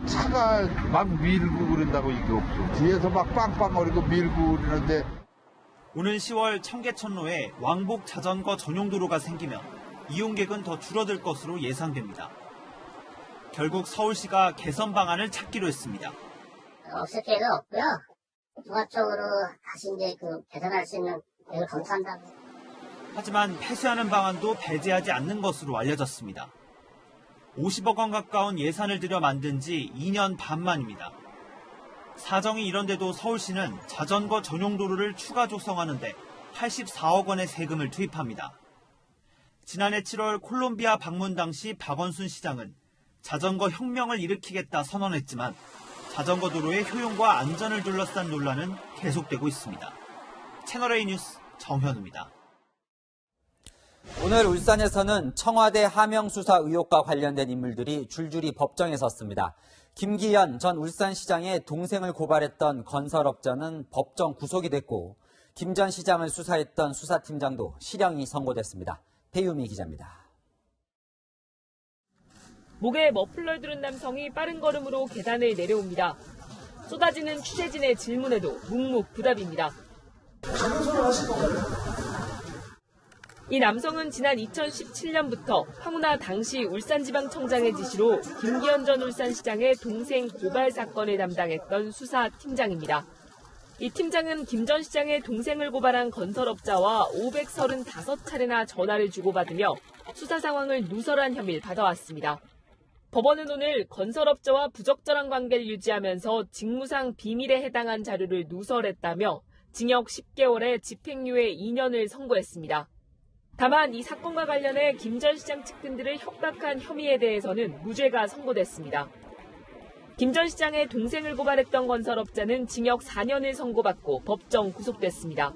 차가 막 밀고 그런다고 이게 없어. 뒤에서 막 빵빵거리고 밀고 그러는데.
오는 10월 청계천로에 왕복 자전거 전용 도로가 생기면 이용객은 더 줄어들 것으로 예상됩니다. 결국 서울시가 개선 방안을 찾기로 했습니다.
없을 필요는 없고요. 종합적으로 다시 이제 개선할 수 있는 계획을 검토한다고.
하지만 폐쇄하는 방안도 배제하지 않는 것으로 알려졌습니다. 50억 원 가까운 예산을 들여 만든 지 2년 반 만입니다. 사정이 이런데도 서울시는 자전거 전용 도로를 추가 조성하는데 84억 원의 세금을 투입합니다. 지난해 7월 콜롬비아 방문 당시 박원순 시장은 자전거 혁명을 일으키겠다 선언했지만 자전거 도로의 효용과 안전을 둘러싼 논란은 계속되고 있습니다. 채널A 뉴스 정현우입니다.
오늘 울산에서는 청와대 하명 수사 의혹과 관련된 인물들이 줄줄이 법정에 섰습니다. 김기현 전 울산시장의 동생을 고발했던 건설업자는 법정 구속이 됐고 김 전 시장을 수사했던 수사팀장도 실형이 선고됐습니다. 배유미 기자입니다.
목에 머플러를 두른 남성이 빠른 걸음으로 계단을 내려옵니다. 쏟아지는 취재진의 질문에도 묵묵부답입니다. 이 남성은 지난 2017년부터 황운하 당시 울산지방청장의 지시로 김기현 전 울산시장의 동생 고발 사건을 담당했던 수사팀장입니다. 이 팀장은 김 전 시장의 동생을 고발한 건설업자와 535차례나 전화를 주고받으며 수사 상황을 누설한 혐의를 받아왔습니다. 법원은 오늘 건설업자와 부적절한 관계를 유지하면서 직무상 비밀에 해당한 자료를 누설했다며 징역 10개월에 집행유예 2년을 선고했습니다. 다만 이 사건과 관련해 김 전 시장 측근들을 협박한 혐의에 대해서는 무죄가 선고됐습니다. 김 전 시장의 동생을 고발했던 건설업자는 징역 4년을 선고받고 법정 구속됐습니다.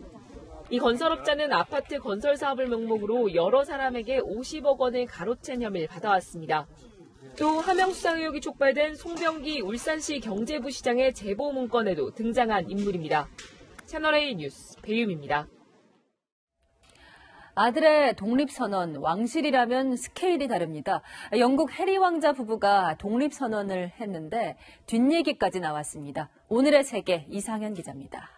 이 건설업자는 아파트 건설 사업을 명목으로 여러 사람에게 50억 원을 가로챈 혐의를 받아왔습니다. 또 하명 수사 의혹이 촉발된 송병기 울산시 경제부 시장의 제보 문건에도 등장한 인물입니다. 채널A 뉴스 배유미입니다.
아들의 독립선언, 왕실이라면 스케일이 다릅니다. 영국 해리 왕자 부부가 독립선언을 했는데 뒷얘기까지 나왔습니다. 오늘의 세계 이상현 기자입니다.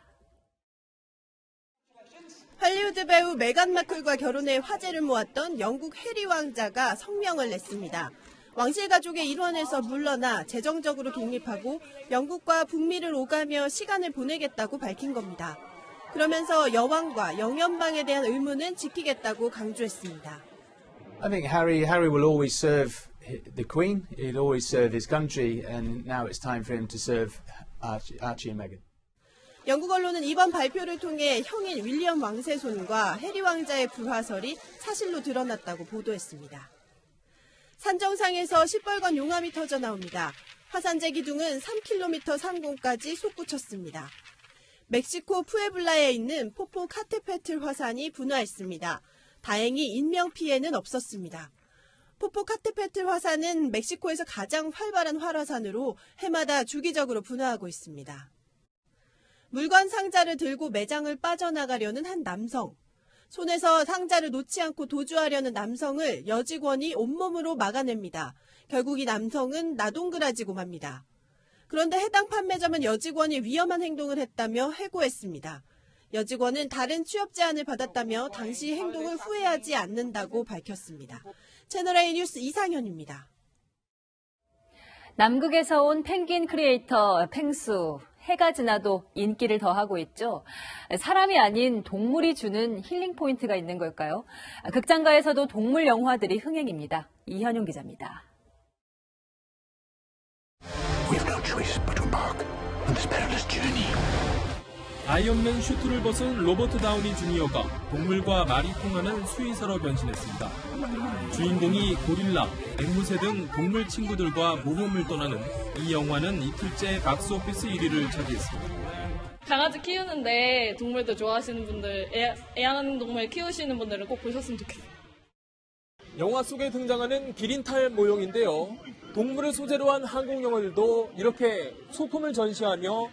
할리우드 배우 메간 마클과 결혼해 화제를 모았던 영국 해리 왕자가 성명을 냈습니다. 왕실 가족의 일원에서 물러나 재정적으로 독립하고 영국과 북미를 오가며 시간을 보내겠다고 밝힌 겁니다. 그러면서 여왕과 영연방에 대한 의무는 지키겠다고 강조했습니다.
I think Harry will always serve the Queen. He'll always serve his country, and now it's time for him to serve Archie and Meghan.
영국 언론은 이번 발표를 통해 형인 윌리엄 왕세손과 해리 왕자의 불화설이 사실로 드러났다고 보도했습니다. 산 정상에서 시뻘건 용암이 터져 나옵니다. 화산재 기둥은 3km 상공까지 솟구쳤습니다. 멕시코 푸에블라에 있는 포포카테페틀 화산이 분화했습니다. 다행히 인명피해는 없었습니다. 포포카테페틀 화산은 멕시코에서 가장 활발한 활화산으로 해마다 주기적으로 분화하고 있습니다. 물건 상자를 들고 매장을 빠져나가려는 한 남성. 손에서 상자를 놓지 않고 도주하려는 남성을 여직원이 온몸으로 막아냅니다. 결국 이 남성은 나동그라지고 맙니다. 그런데 해당 판매점은 여직원이 위험한 행동을 했다며 해고했습니다. 여직원은 다른 취업 제안을 받았다며 당시 행동을 후회하지 않는다고 밝혔습니다. 채널A 뉴스 이상현입니다.
남극에서 온 펭귄 크리에이터 펭수. 해가 지나도 인기를 더하고 있죠. 사람이 아닌 동물이 주는 힐링 포인트가 있는 걸까요? 극장가에서도 동물 영화들이 흥행입니다. 이현용 기자입니다.
아이언맨 슈트를 벗은 로버트 다우니 주니어가 동물과 말이 통하는 수의사로 변신했습니다. 주인공이 고릴라, 앵무새 등 동물 친구들과 모험을 떠나는 이 영화는 이틀째 박스오피스 1위를 차지했습니다.
강아지 키우는데 동물도 좋아하시는 분들, 애완동물 키우시는 분들은 꼭 보셨으면 좋겠어요.
영화 속에 등장하는 기린탈 모형인데요. 동물을 소재로 한 한국 영화들도 이렇게 소품을 전시하며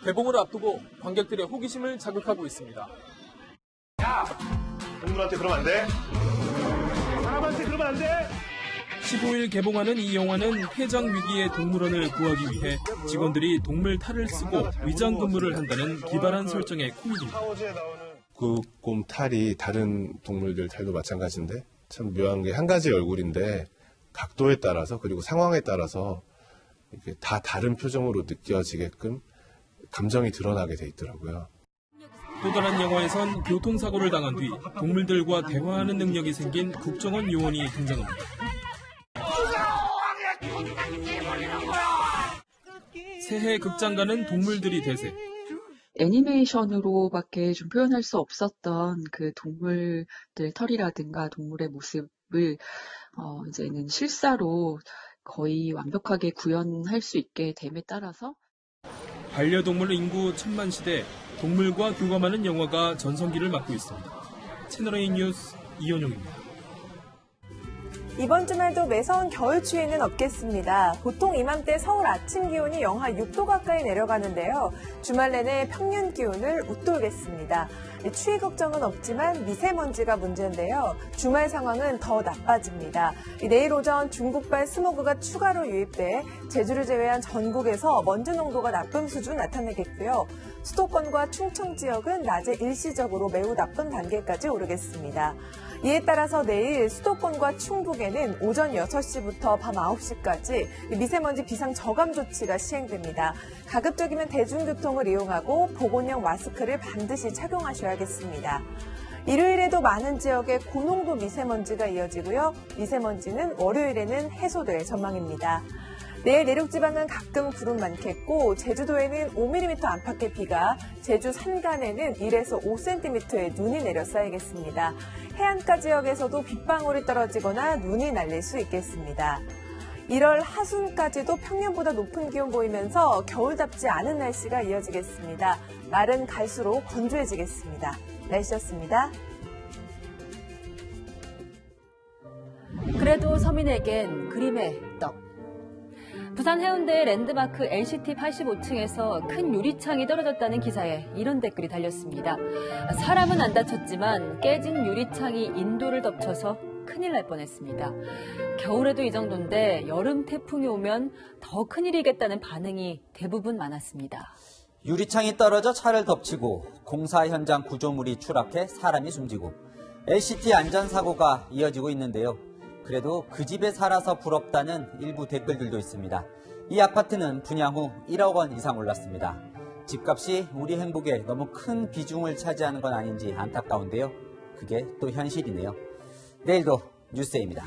개봉을 앞두고 관객들의 호기심을 자극하고 있습니다.
동물한테 그러면 안 돼? 사람한테 그러면 안 돼?
15일 개봉하는 이 영화는 폐장 위기의 동물원을 구하기 위해 직원들이 동물 탈을 쓰고 위장 근무를 한다는 기발한 설정의 코미디입니다.
그 곰 탈이 다른 동물들 탈도 마찬가지인데 참 묘한 게 한 가지 얼굴인데 각도에 따라서 그리고 상황에 따라서 이렇게 다 다른 표정으로 느껴지게끔 감정이 드러나게 돼 있더라고요.
또 다른 영화에선 교통사고를 당한 뒤 동물들과 대화하는 능력이 생긴 국정원 요원이 등장합니다. 새해 극장가는 동물들이 대세.
애니메이션으로밖에 좀 표현할 수 없었던 그 동물들 털이라든가 동물의 모습을 이제는 실사로 거의 완벽하게 구현할 수 있게 됨에 따라서
반려동물 인구 1000만 시대 동물과 교감하는 영화가 전성기를 맞고 있습니다. 채널A 뉴스 이현용입니다.
이번 주말도 매서운 겨울 추위는 없겠습니다. 보통 이맘때 서울 아침 기온이 영하 6도 가까이 내려가는데요. 주말 내내 평년 기온을 웃돌겠습니다. 추위 걱정은 없지만 미세먼지가 문제인데요. 주말 상황은 더 나빠집니다. 내일 오전 중국발 스모그가 추가로 유입돼 제주를 제외한 전국에서 먼지 농도가 나쁨 수준 나타내겠고요. 수도권과 충청 지역은 낮에 일시적으로 매우 나쁜 단계까지 오르겠습니다. 이에 따라서 내일 수도권과 충북에는 오전 6시부터 밤 9시까지 미세먼지 비상 저감 조치가 시행됩니다. 가급적이면 대중교통을 이용하고 보건용 마스크를 반드시 착용하셔야겠습니다. 일요일에도 많은 지역에 고농도 미세먼지가 이어지고요. 미세먼지는 월요일에는 해소될 전망입니다. 내일 내륙지방은 가끔 구름 많겠고 제주도에는 5mm 안팎의 비가, 제주 산간에는 1에서 5cm의 눈이 내려 쌓이겠습니다. 해안가 지역에서도 빗방울이 떨어지거나 눈이 날릴 수 있겠습니다. 1월 하순까지도 평년보다 높은 기온 보이면서 겨울답지 않은 날씨가 이어지겠습니다. 날은 갈수록 건조해지겠습니다. 날씨였습니다.
그래도 서민에겐 그림의 떡. 부산 해운대 랜드마크 LCT 85층에서 큰 유리창이 떨어졌다는 기사에 이런 댓글이 달렸습니다. 사람은 안 다쳤지만 깨진 유리창이 인도를 덮쳐서 큰일 날 뻔했습니다. 겨울에도 이 정도인데 여름 태풍이 오면 더 큰일이겠다는 반응이 대부분 많았습니다.
유리창이 떨어져 차를 덮치고 공사 현장 구조물이 추락해 사람이 숨지고 LCT 안전사고가 이어지고 있는데요. 그래도 그 집에 살아서 부럽다는 일부 댓글들도 있습니다. 이 아파트는 분양 후 1억 원 이상 올랐습니다. 집값이 우리 행복에 너무 큰 비중을 차지하는 건 아닌지 안타까운데요. 그게 또 현실이네요. 내일도 뉴스데이입니다.